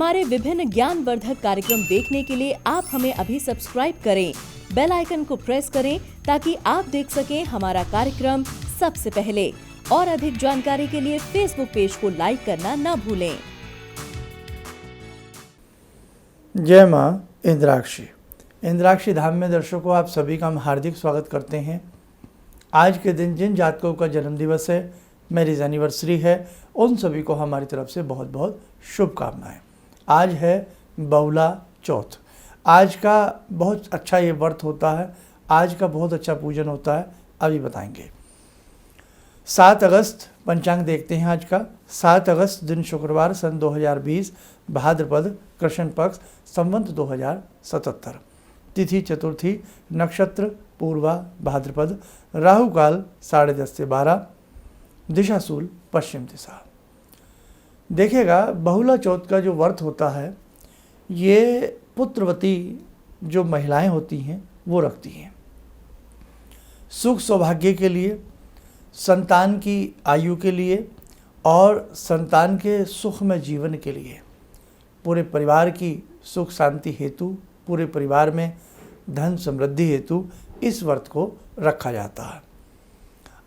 हमारे विभिन्न ज्ञानवर्धक कार्यक्रम देखने के लिए आप हमें अभी सब्सक्राइब करें, बेल आइकन को प्रेस करें ताकि आप देख सकें हमारा कार्यक्रम सबसे पहले। और अधिक जानकारी के लिए फेसबुक पेज को लाइक करना न भूलें। जय माँ इंद्राक्षी। इंद्राक्षी धाम में दर्शकों आप सभी का हम हार्दिक स्वागत करते हैं। आज के दिन जिन जातकों का जन्मदिवस है, मैरिज एनिवर्सरी है, उन सभी को हमारी तरफ से बहुत बहुत शुभकामनाएं। आज है बहुला चौथ। आज का बहुत अच्छा ये व्रत होता है, आज का बहुत अच्छा पूजन होता है, अभी बताएंगे। 7 अगस्त पंचांग देखते हैं आज का। 7 अगस्त दिन शुक्रवार सन 2020 भाद्रपद कृष्ण पक्ष संवत 2077। तिथि चतुर्थी, नक्षत्र पूर्वा भाद्रपद, राहु काल 10:30 से 12, दिशा शूल पश्चिम दिशा। देखिएगा बहुला चौथ का जो व्रत होता है ये पुत्रवती जो महिलाएं होती हैं वो रखती हैं। सुख सौभाग्य के लिए, संतान की आयु के लिए और संतान के सुखमय जीवन के लिए, पूरे परिवार की सुख शांति हेतु, पूरे परिवार में धन समृद्धि हेतु इस व्रत को रखा जाता है।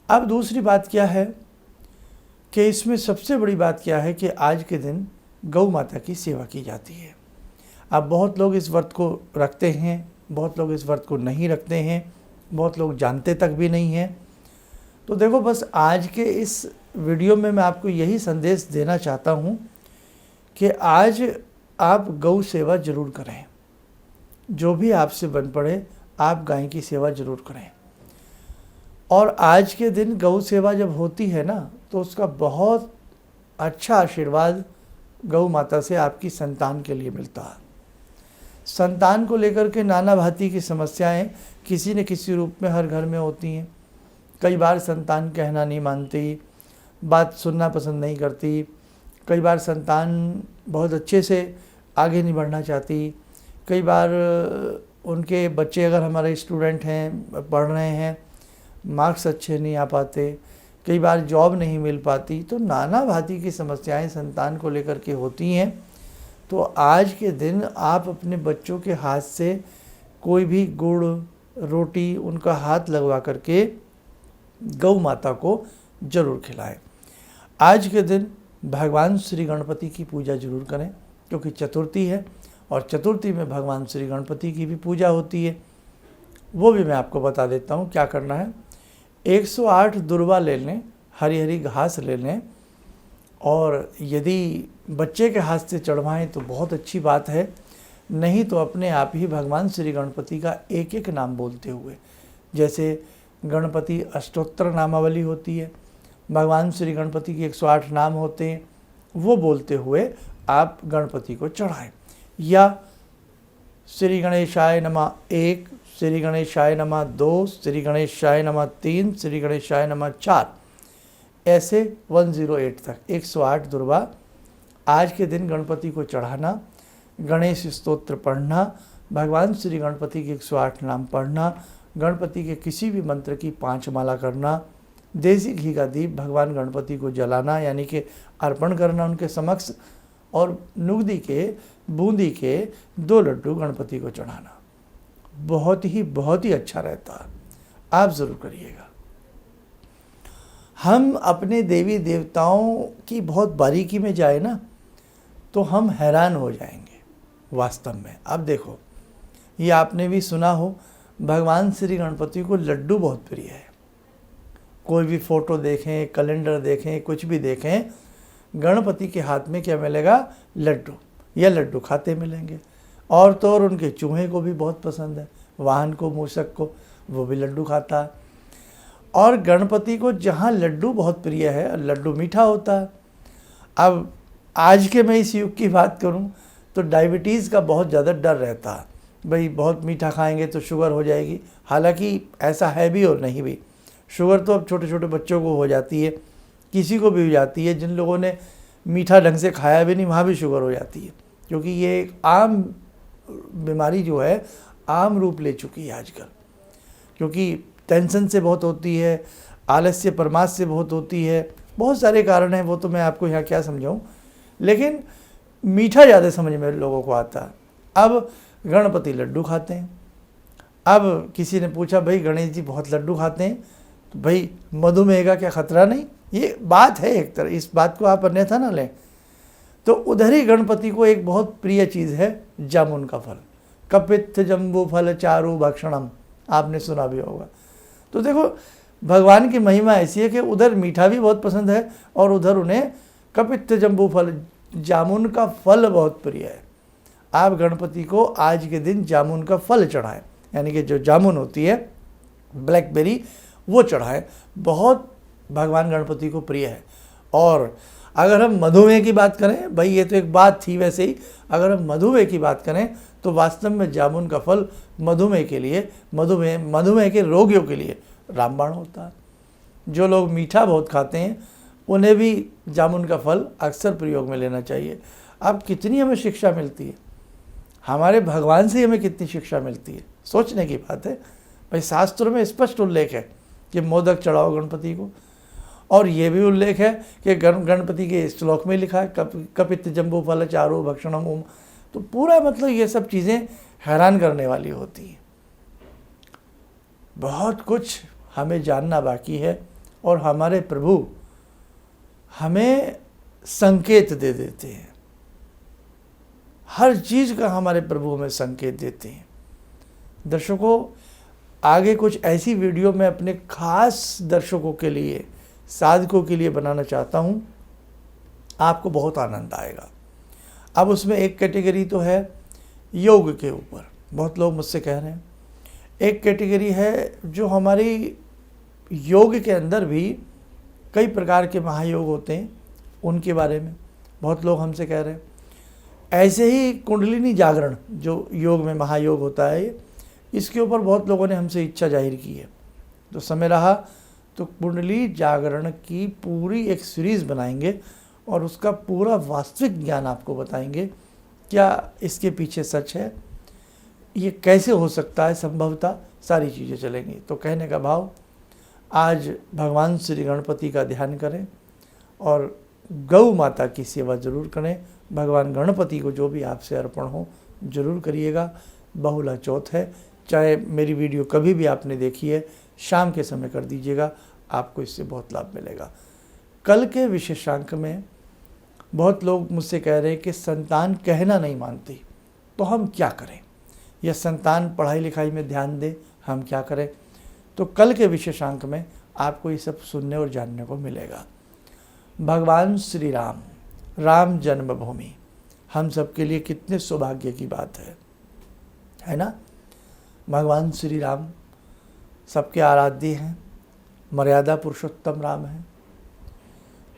अब दूसरी बात क्या है कि इसमें सबसे बड़ी बात क्या है कि आज के दिन गौ माता की सेवा की जाती है। अब बहुत लोग इस व्रत को रखते हैं, बहुत लोग इस व्रत को नहीं रखते हैं, बहुत लोग जानते तक भी नहीं हैं। तो देखो, बस आज के इस वीडियो में मैं आपको यही संदेश देना चाहता हूँ कि आज आप गौ सेवा जरूर करें। जो भी आपसे बन पड़े आप गाय की सेवा जरूर करें। और आज के दिन गौ सेवा जब होती है ना, तो उसका बहुत अच्छा आशीर्वाद गौ माता से आपकी संतान के लिए मिलता है। संतान को लेकर के नाना भांति की समस्याएं किसी न किसी रूप में हर घर में होती हैं। कई बार संतान कहना नहीं मानती, बात सुनना पसंद नहीं करती। कई बार संतान बहुत अच्छे से आगे नहीं बढ़ना चाहती। कई बार उनके बच्चे अगर हमारे स्टूडेंट हैं, पढ़ रहे हैं, मार्क्स अच्छे नहीं आ पाते, कई बार जॉब नहीं मिल पाती। तो नाना भांति की समस्याएं संतान को लेकर के होती हैं। तो आज के दिन आप अपने बच्चों के हाथ से कोई भी गुड़ रोटी उनका हाथ लगवा करके गौ माता को जरूर खिलाएं। आज के दिन भगवान श्री गणपति की पूजा जरूर करें, क्योंकि चतुर्थी है और चतुर्थी में भगवान श्री गणपति की भी पूजा होती है। वो भी मैं आपको बता देता हूँ क्या करना है। 108 दुर्वा ले लें, हरी हरी घास ले लें, और यदि बच्चे के हाथ से चढ़वाएं तो बहुत अच्छी बात है, नहीं तो अपने आप ही भगवान श्री गणपति का एक एक नाम बोलते हुए, जैसे गणपति अष्टोत्तर नामावली होती है, भगवान श्री गणपति के 108 नाम होते हैं, वो बोलते हुए आप गणपति को चढ़ाएं। या श्री गणेशाय नमः 1, श्री गणेशाय नमः 2, श्री गणेशाय नमः 3, श्री गणेशाय नमः 4, ऐसे 108 तक 108 दुर्वा आज के दिन गणपति को चढ़ाना, गणेश स्तोत्र पढ़ना, भगवान श्री गणपति के 108 नाम पढ़ना, गणपति के किसी भी मंत्र की 5 माला करना, देसी घी का दीप भगवान गणपति को जलाना, यानी कि अर्पण करना उनके समक्ष, और नुगदी के बूंदी के 2 लड्डू गणपति को चढ़ाना। बहुत ही अच्छा रहता है, आप ज़रूर करिएगा। हम अपने देवी देवताओं की बहुत बारीकी में जाए ना तो हम हैरान हो जाएंगे वास्तव में। अब देखो, ये आपने भी सुना हो, भगवान श्री गणपति को लड्डू बहुत प्रिय है। कोई भी फ़ोटो देखें, कैलेंडर देखें, कुछ भी देखें, गणपति के हाथ में क्या मिलेगा? लड्डू, या लड्डू खाते मिलेंगे। और तो और उनके चूहे को भी बहुत पसंद है, वाहन को, मूषक को, वो भी लड्डू खाता है। और गणपति को जहाँ लड्डू बहुत प्रिय है, लड्डू मीठा होता है। अब आज के मैं इस युग की बात करूं तो डायबिटीज़ का बहुत ज़्यादा डर रहता है, भाई बहुत मीठा खाएंगे तो शुगर हो जाएगी। हालांकि ऐसा है भी और नहीं भी। शुगर तो अब छोटे छोटे बच्चों को हो जाती है, किसी को भी हो जाती है। जिन लोगों ने मीठा ढंग से खाया भी नहीं वहाँ भी शुगर हो जाती है, क्योंकि ये एक आम बीमारी जो है आम रूप ले चुकी है आजकल। क्योंकि टेंशन से बहुत होती है, आलस्य परमास से बहुत होती है, बहुत सारे कारण हैं, वो तो मैं आपको यहाँ क्या समझाऊँ। लेकिन मीठा ज़्यादा समझ में लोगों को आता है। अब गणपति लड्डू खाते हैं। अब किसी ने पूछा भाई गणेश जी बहुत लड्डू खाते हैं, तो भाई मधुमेह का क्या खतरा नहीं? ये बात है एक तरह, इस बात को आप अन्यथा ना लें। तो उधर ही गणपति को एक बहुत प्रिय चीज़ है जामुन का फल। कपित्थ जम्बू फल चारु भक्षणम, आपने सुना भी होगा। तो देखो भगवान की महिमा ऐसी है कि उधर मीठा भी बहुत पसंद है और उधर उन्हें कपित्थ जम्बू फल, जामुन का फल बहुत प्रिय है। आप गणपति को आज के दिन जामुन का फल चढ़ाएं, यानी कि जो जामुन होती है ब्लैकबेरी, वो चढ़ाएं। बहुत भगवान गणपति को प्रिय है। और अगर हम मधुमेह की बात करें, भाई ये तो एक बात थी वैसे ही, अगर हम मधुमेह की बात करें तो वास्तव में जामुन का फल मधुमेह के लिए, मधुमेह के रोगियों के लिए रामबाण होता है। जो लोग मीठा बहुत खाते हैं उन्हें भी जामुन का फल अक्सर प्रयोग में लेना चाहिए। अब कितनी हमें शिक्षा मिलती है, हमारे भगवान से हमें कितनी शिक्षा मिलती है, सोचने की बात है। भाई शास्त्रों में स्पष्ट उल्लेख है कि मोदक चढ़ाओ गणपति को, और ये भी उल्लेख है कि गणपति के श्लोक में लिखा है कपित्थ जम्बू फल चारु भक्षणम ओम। तो पूरा मतलब ये सब चीज़ें हैरान करने वाली होती हैं। बहुत कुछ हमें जानना बाकी है और हमारे प्रभु हमें संकेत दे देते हैं। हर चीज़ का हमारे प्रभु हमें संकेत देते हैं। दर्शकों, आगे कुछ ऐसी वीडियो मैं अपने खास दर्शकों के लिए, साधकों के लिए बनाना चाहता हूँ, आपको बहुत आनंद आएगा। अब उसमें एक कैटेगरी तो है योग के ऊपर, बहुत लोग मुझसे कह रहे हैं। एक कैटेगरी है जो हमारी योग के अंदर भी कई प्रकार के महायोग होते हैं, उनके बारे में बहुत लोग हमसे कह रहे हैं। ऐसे ही कुंडलिनी जागरण जो योग में महायोग होता है, इसके ऊपर बहुत लोगों ने हमसे इच्छा जाहिर की है। तो समय रहा तो कुंडली जागरण की पूरी एक सीरीज़ बनाएंगे और उसका पूरा वास्तविक ज्ञान आपको बताएंगे। क्या इसके पीछे सच है, ये कैसे हो सकता है, संभवतः सारी चीज़ें चलेंगी। तो कहने का भाव, आज भगवान श्री गणपति का ध्यान करें और गौ माता की सेवा जरूर करें। भगवान गणपति को जो भी आपसे अर्पण हो जरूर करिएगा। बहुला चौथ है, चाहे मेरी वीडियो कभी भी आपने देखी है, शाम के समय कर दीजिएगा, आपको इससे बहुत लाभ मिलेगा। कल के विशेषांक में बहुत लोग मुझसे कह रहे हैं कि संतान कहना नहीं मानती, तो हम क्या करें, या संतान पढ़ाई लिखाई में ध्यान दे, हम क्या करें। तो कल के विशेषांक में आपको ये सब सुनने और जानने को मिलेगा। भगवान श्री राम, राम जन्मभूमि, हम सब के लिए कितने सौभाग्य की बात है ना। भगवान श्री राम सबके आराध्य हैं, मर्यादा पुरुषोत्तम राम हैं।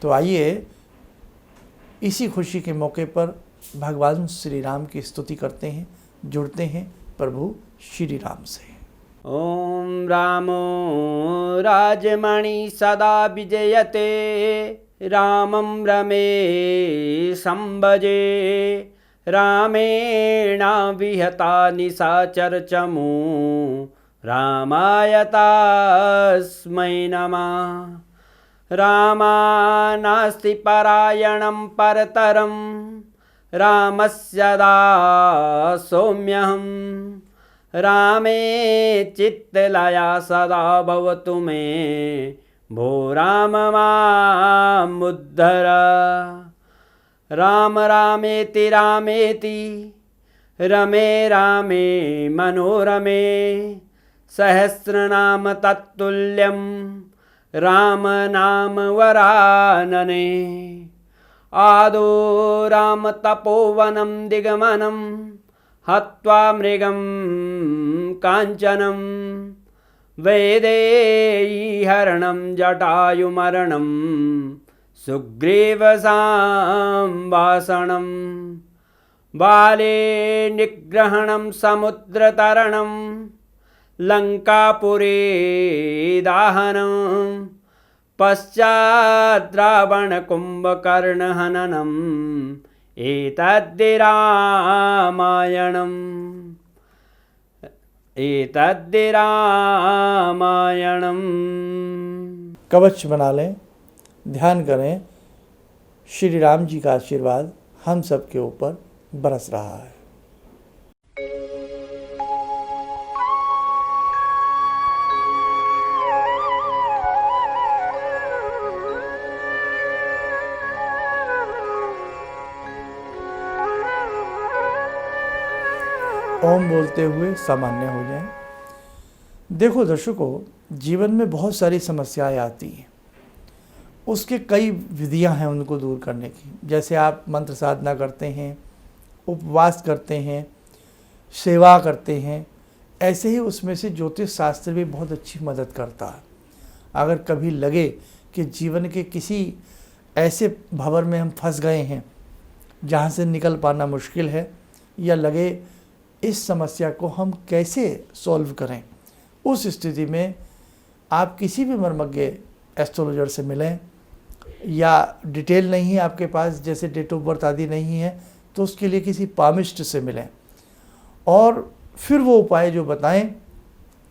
तो आइए इसी खुशी के मौके पर भगवान श्री राम की स्तुति करते हैं, जुड़ते हैं प्रभु श्री राम से। ॐ रामो राजमणि सदा विजयते, रामं रमे संभजे, रामेण विहता निशाचरचमू, रामाय तस्मै नमः। रामानास्ति परायणं परतरं, रामस्य दासोऽम्यहम्। रामे चित्तलया सदा भवतु मे, भो राम मामुद्धर। राम रामेति रामेति, रमे रामे मनोरमे, सहस्रनाम तत्तुल्यं, राम नाम वरानने। आदो राम तपोवनं दिगमनं, हत्वा मृगं काञ्चनं, वैदेहीहरणं जटायुमरणं, सुग्रीवसंवासनं। बाले निग्रहणं समुद्रतरणं, लङ्कापुरे दाहनं, पश्चात् रावणकुम्भकर्णहननम्, एतद्धि रामायणम्। कवच बना लें, ध्यान करें, श्री राम जी का आशीर्वाद हम सब के ऊपर बरस रहा है। ओम बोलते हुए सामान्य हो जाएं। देखो दर्शकों, जीवन में बहुत सारी समस्याएं आती हैं, उसके कई विधियां हैं उनको दूर करने की। जैसे आप मंत्र साधना करते हैं, उपवास करते हैं, सेवा करते हैं, ऐसे ही उसमें से ज्योतिष शास्त्र भी बहुत अच्छी मदद करता है। अगर कभी लगे कि जीवन के किसी ऐसे भंवर में हम फंस गए हैं जहाँ से निकल पाना मुश्किल है, या लगे इस समस्या को हम कैसे सॉल्व करें, उस स्थिति में आप किसी भी मर्मज्ञ एस्ट्रोलॉजर से मिलें, या डिटेल नहीं है आपके पास, जैसे डेट ऑफ बर्थ आदि नहीं है, तो उसके लिए किसी पामिस्ट से मिलें और फिर वो उपाय जो बताएं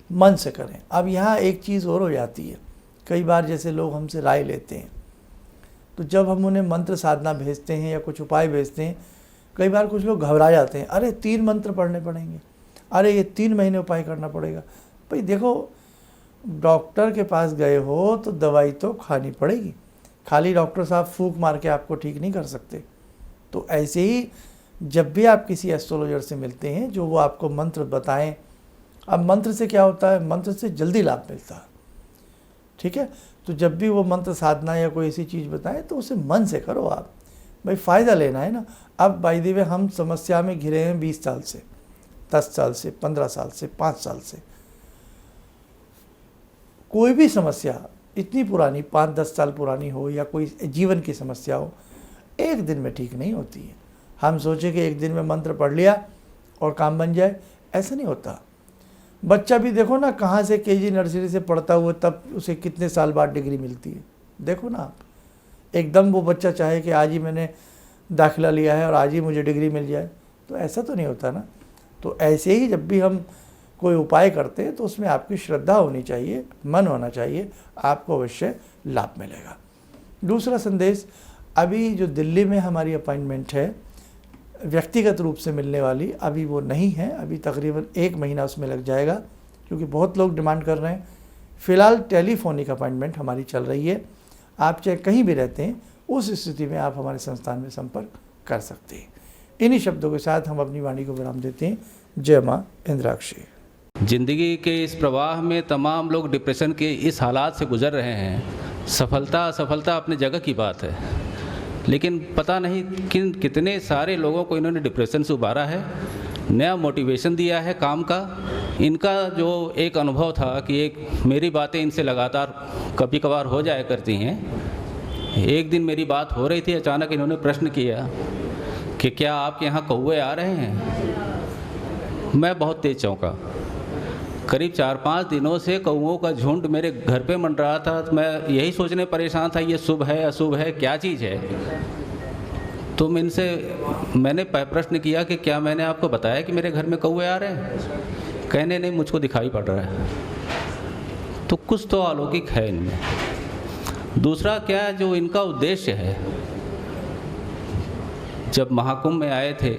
मन से करें। अब यहाँ एक चीज़ और हो जाती है, कई बार जैसे लोग हमसे राय लेते हैं, तो जब हम उन्हें मंत्र साधना भेजते हैं या कुछ उपाय भेजते हैं, कई बार कुछ लोग घबरा जाते हैं, अरे 3 मंत्र पढ़ने पड़ेंगे, अरे ये 3 महीने उपाय करना पड़ेगा। भाई देखो, डॉक्टर के पास गए हो तो दवाई तो खानी पड़ेगी, खाली डॉक्टर साहब फूंक मार के आपको ठीक नहीं कर सकते। तो ऐसे ही जब भी आप किसी एस्ट्रोलॉजर से मिलते हैं, जो वो आपको मंत्र बताएं, अब मंत्र से क्या होता है, मंत्र से जल्दी लाभ मिलता है, ठीक है। तो जब भी वो मंत्र साधना या कोई ऐसी चीज़ बताएं तो उसे मन से करो आप, भाई फ़ायदा लेना है ना। अब बाय द वे हम समस्या में घिरे हैं 20 साल से, 10 साल से, 15 साल से, 5 साल से। कोई भी समस्या इतनी पुरानी 5-10 साल पुरानी हो या कोई जीवन की समस्या हो, एक दिन में ठीक नहीं होती है। हम सोचे कि एक दिन में मंत्र पढ़ लिया और काम बन जाए, ऐसा नहीं होता। बच्चा भी देखो ना, कहाँ से केजी नर्सरी से पढ़ता हुआ तब उसे कितने साल बाद डिग्री मिलती है। देखो ना आप, एकदम वो बच्चा चाहे कि आज ही मैंने दाखिला लिया है और आज ही मुझे डिग्री मिल जाए, तो ऐसा तो नहीं होता ना। तो ऐसे ही जब भी हम कोई उपाय करते हैं तो उसमें आपकी श्रद्धा होनी चाहिए, मन होना चाहिए, आपको अवश्य लाभ मिलेगा। दूसरा संदेश, अभी जो दिल्ली में हमारी अपॉइंटमेंट है व्यक्तिगत रूप से मिलने वाली, अभी वो नहीं है, अभी तकरीबन 1 महीना उसमें लग जाएगा, क्योंकि बहुत लोग डिमांड कर रहे हैं। फ़िलहाल टेलीफोनिक अपॉइंटमेंट हमारी चल रही है। आप चाहे कहीं भी रहते हैं, उस स्थिति में आप हमारे संस्थान में संपर्क कर सकते हैं। इन्हीं शब्दों के साथ हम अपनी वाणी को विराम देते हैं। जय माँ इंद्राक्षी। जिंदगी के इस प्रवाह में तमाम लोग डिप्रेशन के इस हालात से गुजर रहे हैं। सफलता असफलता अपनी जगह की बात है, लेकिन पता नहीं कितने सारे लोगों को इन्होंने डिप्रेशन से उबारा है, नया मोटिवेशन दिया है काम का। इनका जो एक अनुभव था कि एक मेरी बातें इनसे लगातार कभी कभार हो जाया करती हैं। एक दिन मेरी बात हो रही थी, अचानक इन्होंने प्रश्न किया कि क्या आपके यहाँ कौवे आ रहे हैं। मैं बहुत तेज चौंका। करीब 4-5 दिनों से कौवों का झुंड मेरे घर पे मंडरा था। तो मैं यही सोचने परेशान था, ये शुभ है अशुभ है, क्या चीज़ है। तो मैंने प्रश्न किया कि क्या मैंने आपको बताया कि मेरे घर में कौवे आ रहे हैं। कहने नहीं, मुझको दिखाई पड़ रहा है। तो कुछ तो अलौकिक है इनमें। दूसरा क्या, जो इनका उद्देश्य है, जब महाकुंभ में आए थे,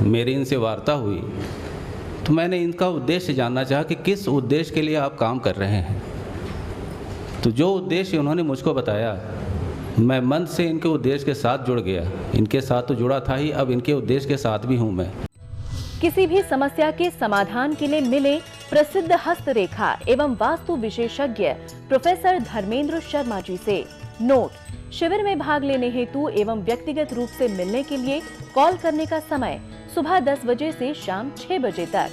मेरी इनसे वार्ता हुई, तो मैंने इनका उद्देश्य जानना चाहा कि किस उद्देश्य के लिए आप काम कर रहे हैं। तो जो उद्देश्य उन्होंने मुझको बताया, मैं मन से इनके उद्देश्य के साथ जुड़ गया। इनके साथ तो जुड़ा था ही, अब इनके उद्देश्य के साथ भी हूँ मैं। किसी भी समस्या के समाधान के लिए मिले प्रसिद्ध हस्तरेखा एवं वास्तु विशेषज्ञ प्रोफेसर धर्मेंद्र शर्मा जी से। नोट: शिविर में भाग लेने हेतु एवं व्यक्तिगत रूप से मिलने के लिए कॉल करने का समय सुबह 10 बजे से शाम 6 बजे तक।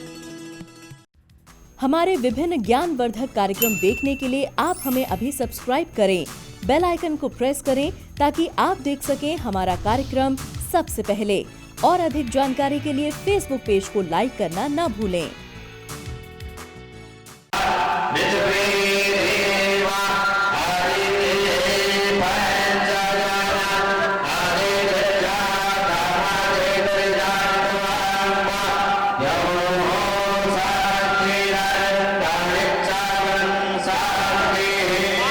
हमारे विभिन्न ज्ञानवर्धक कार्यक्रम देखने के लिए आप हमें अभी सब्सक्राइब करें, बेल आइकन को प्रेस करें ताकि आप देख सकें हमारा कार्यक्रम सबसे पहले। और अधिक जानकारी के लिए फेसबुक पेज को लाइक करना न भूलें।